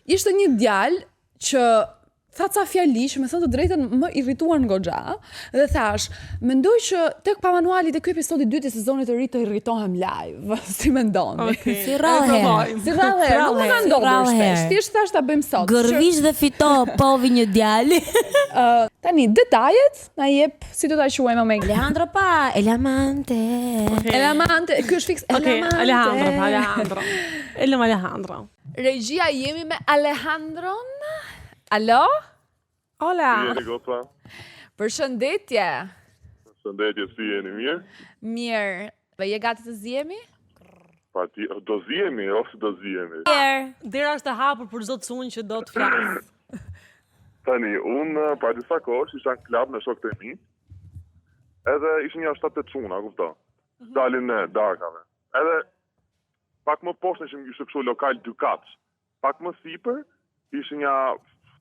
ishte një djalë që tha ca fjali që me thënë të drejtën më irrituan goxha dhe thash, mendoj që tek pa manualit e ky episodi 2 i sezonit të ri të irritohem live. Si mendoni? Okay. Si rrallë. Si rrallë, nuk më ka ndodhur shpesh. Thjesht thash ta bëjmë sot. Gërvish dhe fito povi një djalë. Tani detajet na jep si do ta quajmë më. Alejandro pa, Elamante. Elamante, ky është fiks Alejandro. Alejandro. Regjia jemi me Alejandron. Alo? Hola. Si jeni goca? Përshëndetje. Përshëndetje, si jeni mirë? Mirë. Dhe je gati të zjemi? Pati, do zjemi ose do zjemi? Dera është e hapur për çdo çun që do të flas. Tani, unë pa disa kohësh isha në klub me shokët e mi, edhe ishin një 7-8 çuna, kupto? Dalin në darkave. Edhe pak më poshtë ishte kështu lokal 2 katësh. Pak më sipër ishin një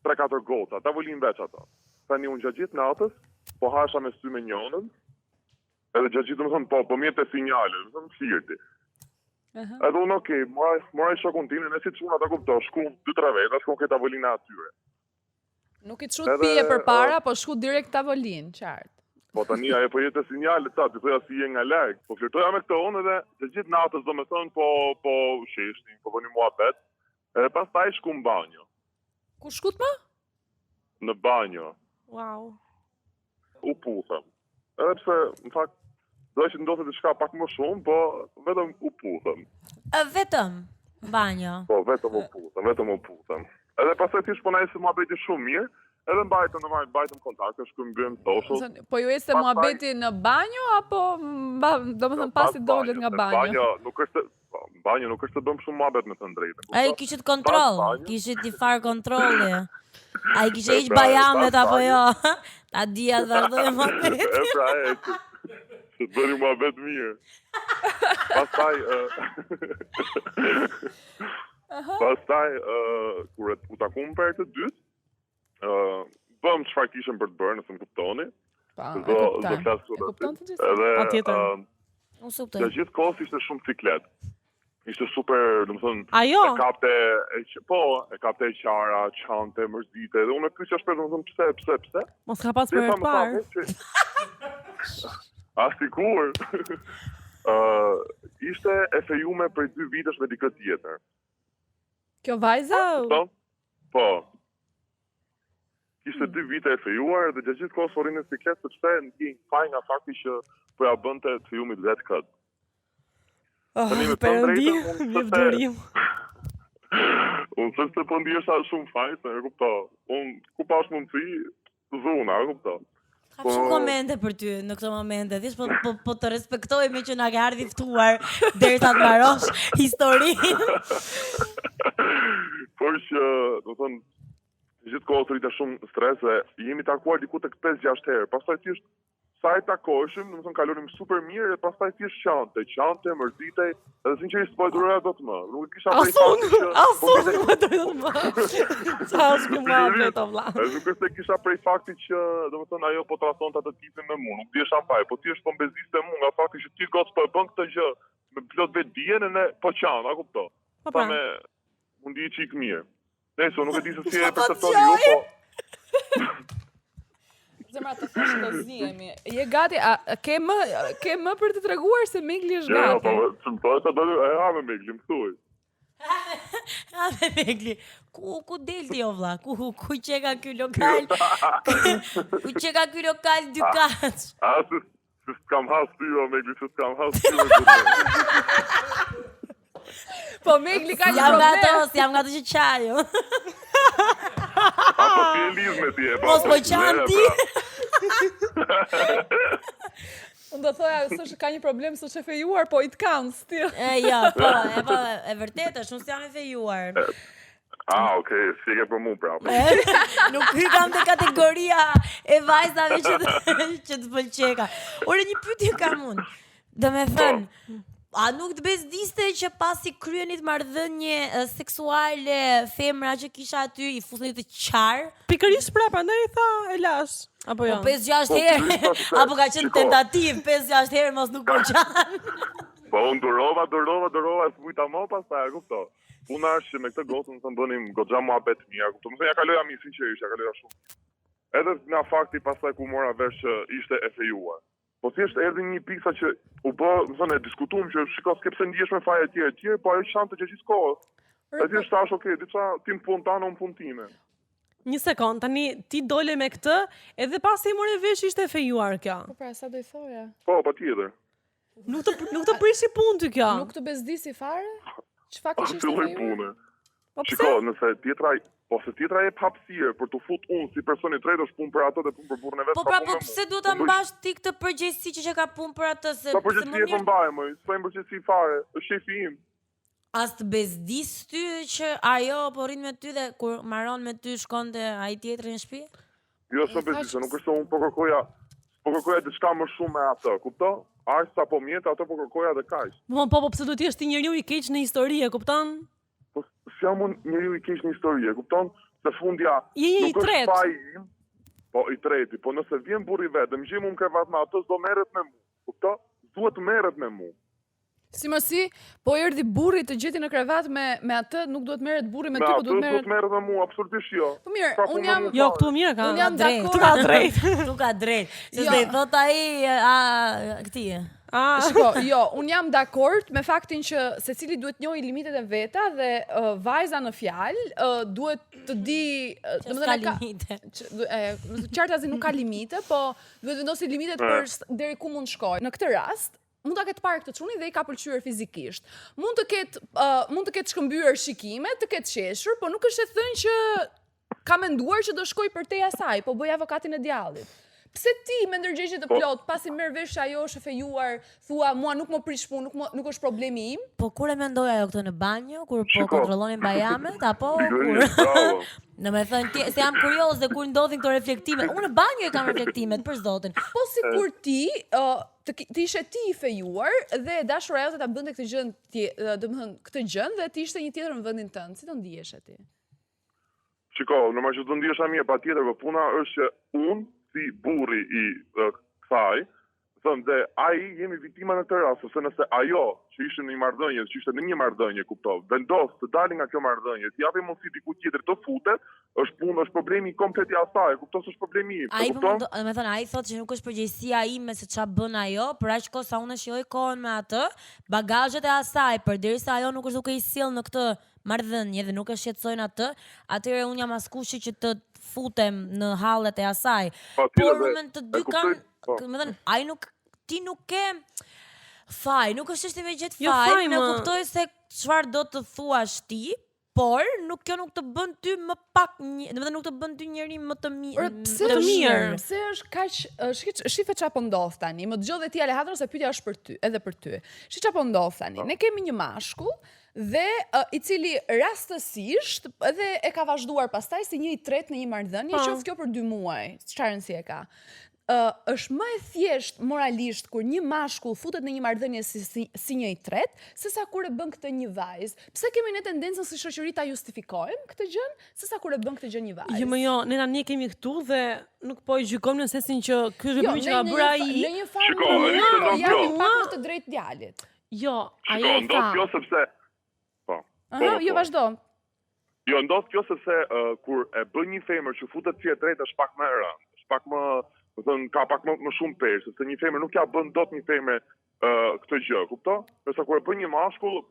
3-4 gota, tavolin veç ato. Tani unë gjatë gjithë natës, po hasha me sy me njënën, edhe gjatë gjithë më thënë, po mjetë e sinjale, më thënë flirti. Edhe unë okej, moraj shokun tim, në si çuna ta kupto, shku 2-3 veta, shku ke tavolina atyre. Nuk i çut pije përpara, po shku direkt tavolin, qartë. Po tani ajo po jetë sinjale ta, ti thoya si je nga larg. Po flirtoja me këtë unë edhe të gjithë natës domethënë po sheshnin, po bënim muhabet. Edhe pastaj shku në banjo. Ku shkut më? Në banjo. Wow. U puthëm. Edhe pse në fakt do që ndodhte diçka pak më shumë, po vetëm u puthëm. Vetëm banjo. Po vetëm u puthëm. Edhe pastaj thjesht po na ishte muhabeti shumë mirë. Edhe mbajtëm kontakte, shkojmë bëjmë social. Po ju ecte muhabeti në banjo apo domethënë pasi dolet nga banjo? Banjo nuk është të bëm shumë muhabet me të drejtën. Ai kishit kontroll, kishit një far kontrolli. Ai kishte hiç bajamet apo jo? Ta dia të vazhdoj muhabeti. Të bëri muhabet mirë. Pastaj kur u takuam për të dytë, bëm çfarë kishëm për të bërë, nëse më kuptoni. Do flas sot. Edhe unë gjithë kohës ishte shumë ciklet. Ishte super, domethënë, Ajo? e kapte e qara, çante, mërzite, dhe unë e pyesja shpesh domethënë pse? Mos ka pas për të parë. Sikur. Ishte e fejume për 2 vitesh me dikë tjetër. Kjo vajza? Po. Kishte 2 vite e fejuar dhe gjatë gjithë kohës rrinë në siklet sepse ndjej faj nga fakti që po ja bënte të fejumit vetë kët. Perëndim, një vdurim. Unë se po ndjesha shumë faj, se e kupto. Unë ku pas mundësi, zona, e kupto. Ka shumë komente për ty në këto momente. Thjesht po të respektoj me që na ke ardhi ftuar derisa të mbarosh historinë. Por që, do thënë, gjithë kohës rritë shumë stres dhe jemi takuar diku tek 5-6 herë. Pastaj thjesht sa e takoheshim, domethënë kalonim super mirë dhe pastaj thjesht qante, mërzitej, edhe sinqerisht po e duroja dot më. Nuk e kisha prej faktit që më dot më. Sa është më vetë vlla. Nuk është se kisha prej faktit që domethënë ajo po trasonte atë tipin me mua, nuk diesha faj, po thjesht po mbeziste mua nga fakti që ti gocë po e bën këtë gjë me plot vetdijen e ne po qan, a kupto? Pa me mundi çik mirë. Nëse nuk e di se si e perceptoni ju, po Zemra të thosh të zihemi. Je gati? Ke më për të treguar se Megli është gati? Ja, po, më thotë do e ha me Megli, më thuaj. Ha me Megli. Ku delti jo vlla? Ku çeka ky lokal? Ku çeka ky lokal 2 kaç? Se s'kam has ty, Megli, se s'kam has ty. Po Megli ka një problem. Jam nga të që qajo. Po ti e liz me ti e pa. Mos po qanë ti. Unë do thoja, s'është ka një problem, s'është e fejuar, po it counts still. Jo, po, e vërtet është, unë s'jam e fejuar. Okej, si ke për mu prapë. Nuk hykam te kategoria e vajzave që të pëlqeka. Ore, një pyetje kam unë. Do me thënë, a nuk të bezdiste që pasi kryenit marrëdhënie seksuale femra që kisha aty i fusnit të qarë? Pikërisht prandaj i tha e lash. Apo jo? 5-6 herë. Apo ka qenë tentativ 5-6 herë mos nuk po qanë. Po unë durova, s'mujta më pastaj, kupto. puna është që me këtë gocën të bënim goxha muhabet mira, kupton? Më ja kaloja mirë sinqerisht, ja kaloja shumë. Edhe nga fakti pastaj ku mora vesh që ishte e fejuar. Po thjesht erdhi një pikë që u bë, më thonë, diskutuam që shiko s'ke pse ndihesh me faje etj, po ajo shante që gjithë kohës. E thjesht thash, okay, diçka tim punë tane, unë punë time. Një sekond, tani ti dole me këtë, edhe pasi i more vesh ishte e fejuar kjo. Po pra, sa do i thoja? Po, patjetër. Nuk të prishi punë ty kjo. Nuk të bezdisi fare? Çfarë kish ishte Filloi fejuar? punë. Po pse? Shiko, nëse tjetra jep hapësirë për të fut unë si personi i tretë është punë për ato dhe punë për burrin e vet. Po pra, po pse duhet ta mbash ti këtë përgjegjësi që ka punë për atë se Sa përgjegjësi e përmbaj, më, s'pajmë përgjegjësi fare, është shefi im. as të bezdis ty që ajo po rrin me ty dhe kur marron me ty shkonte ai tjetri në shtëpi? Jo, s'm bezdis, nuk është se unë po kërkoja diçka më shumë me atë, kupton? Aq sa po mjet, ato po kërkoja dhe kaq. Po pse do të jesh ti njeriu i keq në histori, e kupton? Po s'jam unë njeriu i keq në histori, e kupton? Se fundja Je i nuk është tretë. faji im, po i treti, po nëse vjen burri vet, më gjej unë krevat me atë, s'do merret me mua, kupton? Duhet të merret me mua. Si mësi, po erdhi burri të gjeti në krevat me atë, nuk duhet merret burri me ty, Me po atë duhet duhet merret. merret me mua, absolutisht jo. Po mirë, Ka unë punë jam me mua Jo, fare. këtu mirë ka. Unë jam drejt. dakord. Këtu ka drejt. Nuk ka drejt. Se Jo. s'do i thot ai këti. Shiko, jo, unë jam dakord me faktin që secili duhet njohë limitet e veta dhe vajza në fjalë duhet të di, S'ka limite. qartazi nuk ka limite, po duhet vendosi limitet për deri ku mund shkojë. Në këtë rast, mund ta ketë parë këtë çuni dhe i ka pëlqyer fizikisht. Mund të ketë shkëmbyer shikime, të ketë qeshur, po nuk është e thënë që ka menduar që do shkoj përtej asaj, po bëj avokatin e djallit. Pse ti me ndërgjegje të plot, pasi merr vesh ajo është e fejuar, thua mua nuk më prish punë, nuk është problemi im? Po kur e mendoj ajo këtë në banjo, kur po Shiko. kontrollonin bajamet, apo Pikërisht, kur? bravo. Në me thënë, se jam kurios dhe kur ndodhin këto reflektime. Unë në banjo e kam reflektimet, për zotin. Po sikur ti të ishe ti i fejuar dhe dashura jote ta bënte këtë gjën, domethënë këtë gjën dhe ti ishte një tjetër në vendin tënd, si do ndihesh ti? Shiko, normalisht do ndihesha mirë, patjetër, por puna është që unë si burri i kësaj, thënë dhe ai jemi viktima në këtë rast, sepse nëse ajo që ishte në një marrëdhënie, që ishte në një marrëdhënie, kuptov, vendos të dalin nga kjo marrëdhënie, t'i japi mundësi diku tjetër të futet, është problemi komplet i asaj, kupton, s'është problemi im. Ai po kupton? me thënë, ai thotë që nuk është përgjegjësia ime se ç'a bën ajo, për aq kohë sa unë shijoj kohën me atë, bagazhet e asaj, përderisa ajo nuk është duke i sjell në këtë marrëdhënie dhe nuk e shqetësojnë atë, atëherë unë jam askushi që të futem në hallet e asaj. Patjetër, Por dhe- më të e dy kuptoj, po. kanë, më thënë, ai ti nuk ke faj, nuk është çështje me gjet Jo, faj, faj, ne më. kuptoj se çfarë do të thuash ti, por kjo nuk të bën ty më pak, domethënë nuk të bën ty njëri më të mirë. Pse të mirë. Pse është kaq shife çfarë po ndodh tani? Më dëgjoj dhe ti Alejandro se pyetja është për ty, edhe për ty. Shi çfarë po ndodh tani? Ne kemi një mashkull dhe i cili rastësisht edhe e ka vazhduar pastaj si një i tretë në një marrëdhënie, qoftë kjo për 2 muaj. Çfarë rëndësie ka? Është më e thjesht moralisht kur një mashkull futet në një marrëdhënie si një i tretë, sesa kur e bën këtë një vajzë. Pse kemi ne tendencën si shoqëri ta justifikojmë këtë gjën, sesa kur e bën këtë gjë një vajzë? Jo, më jo, ne kemi këtu dhe nuk po i gjykojmë në sensin që ky është veprim që ka bërë ai. Në një farë Shiko, mënyrë, ishte po ndonjë jam kjo. pak më të drejtë djalit. Jo, ai Shiko, e ndodh kjo tha. sepse po. Aha, jo vazhdo. Jo, ndodh kjo sepse kur e bën një femër që futet si e tretë është pak më e rëndë, është pak më, do thënë, ka pak më shumë peshë, sepse një femër nuk ja bën dot një femër këtë gjë, kupton? Përsa kur e bën një mashkull,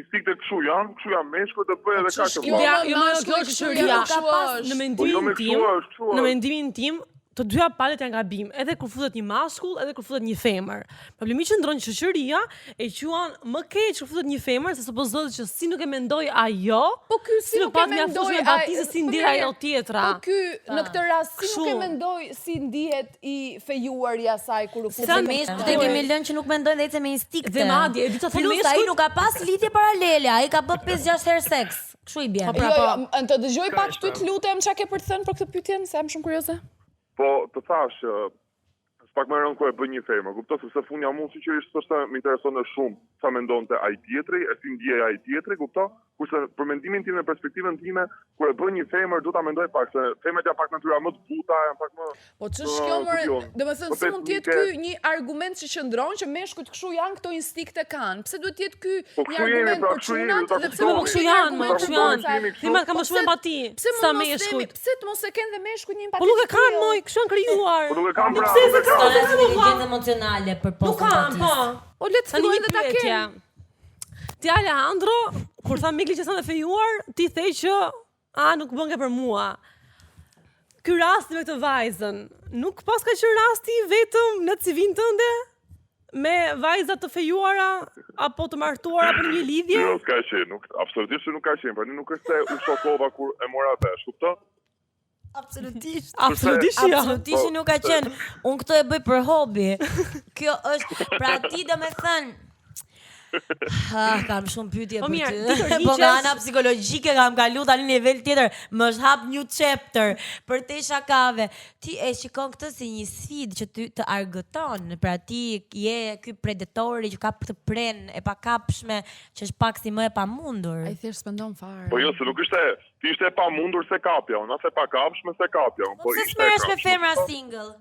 instinktet kështu janë meshkull dhe bëj edhe kaq të Kjo vogël. Jo, jo, kjo është shëria. ka pas Në Po jo me mendimin kështu tim, është, kështu në është. mendimin tim, të dyja palët janë gabim, edhe kur futet një maskull, edhe kur futet një femër. Problemi që ndron shoqëria e quan më keq kur futet një femër se supozohet që si nuk e mendoi ajo, Po ky si nuk e pat mendoj mjaftueshme empati se si po ndihet mirë, ajo tjetra. Po ky në këtë rast si nuk e Kështu. mendoj si ndihet i fejuar i asaj kur u Se futet. meshkujt e kemi lënë që nuk mendojnë dhe ecën me instinkte. Dhe madje, e di çfarë thonë Plus ai meshkujt? nuk ka pas lidhje paralele, ai ka bë 5-6 herë seks. Kështu i bën. Po, pra, Jo, jo, të dëgjoj pak ty të lutem çka ke për të thënë për këtë pyetje, se jam shumë kurioze. Po, të thash, s'pak më rënd ku e bën një femër, kupton, sepse fundja mund sinqerisht s'është më intereson shumë sa mendonte ai tjetri, e si ndjej ai tjetri, kupton? Kurse për mendimin tim në perspektivën time, kur e bën një femër, do ta mendoj pak se femrat janë pak natyra më të buta, janë pak më. Po ç'është kjo më? Domethënë si mund të jetë ky një argument që qëndron që meshkujt kështu janë këto instikte kanë. Pse duhet të jetë ky një argument për çunat dhe pse Po kështu janë, Timat ka më shumë empati sa meshkujt. Pse të mos e kenë dhe meshkujt një empati? Po nuk e kanë moj, kështu janë krijuar. Po nuk e kanë pra. Pse se Ka kanë inteligencë emocionale për Nuk kanë, po. O le të fillojnë dhe ta kenë. Ti Alejandro, kur tha Mikli që s'an e fejuar, ti the që nuk bën ke për mua. Ky rasti me këtë vajzën, nuk pas ka qenë rasti vetëm në CV-n tënde me vajza të fejuara apo të martuara për një lidhje? Jo, s'ka qenë, absolutisht nuk ka qenë, pra nuk është se u shokova kur e mora vesh, kupton? Absolutisht. Absolutisht nuk ka qenë. Unë këto e bëj për hobi. Kjo është, pra ti do me thënë, kam shumë pyetje Po për mirë, ty. ti Po nga tërhiqesh- ana psikologjike kam kalu tani në nivel tjetër. Më është hap new chapter për te shakave. Ti e shikon këtë si një sfidë që ty të argëton. Pra ti je ky predatori që ka të pren e pakapshme, që është pak si më e pamundur. Ai thjesht s'mendon fare. Po jo, se nuk ishte, ti ishte e pamundur se kapja, unë as e pakapshme se kapja, unë, po Pse ishte e smeresh me kapshme. femra single?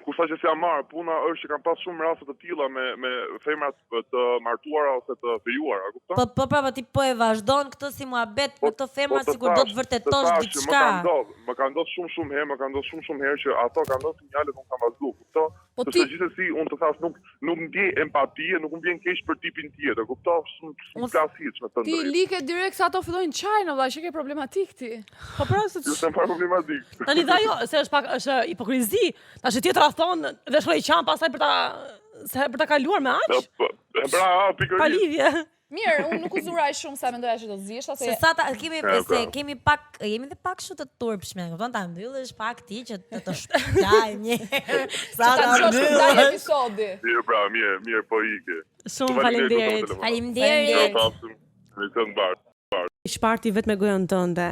Kursa që si marr, puna është që kam pas shumë raste të tilla me femra të martuara ose të fejuara, kupton? Po ti po e vazhdon këtë si muhabet me këto femra sikur do të vërtetosh diçka. Më ka ndodhur shumë herë, që ato kanë dhënë sinjale që unë kam vazhduar, kupton? Po Sepse ti- gjithsesi unë të thash nuk ndjej empati, nuk më vjen keq për tipin tjetër, kupton? Shumë klasik me të Ti drejtë. like direkt se ato fillojnë çajin, valla, që ke problematik ti. Po pra se Ju s'kam parë problematik. tani dha jo, se është hipokrizi. Tash tjetra thonë dhe shkoi qan pastaj për ta kaluar me aq. Bra, pikërisht. Pa lidhje. Mirë, unë nuk u zuraj shumë sa mendoja që do zgjisha se Se sa ta kemi po. kemi pak jemi dhe pak shumë të turpshme, kupton, ta mbyllësh pak ti që të shpjaj një herë. Sa ta ta çosh ndaj mbyllësh. episodi. Mirë, bra, mirë, po ike. Shumë faleminderit. Faleminderit. Ne të mbar. Shparti vetëm me gojën tënde.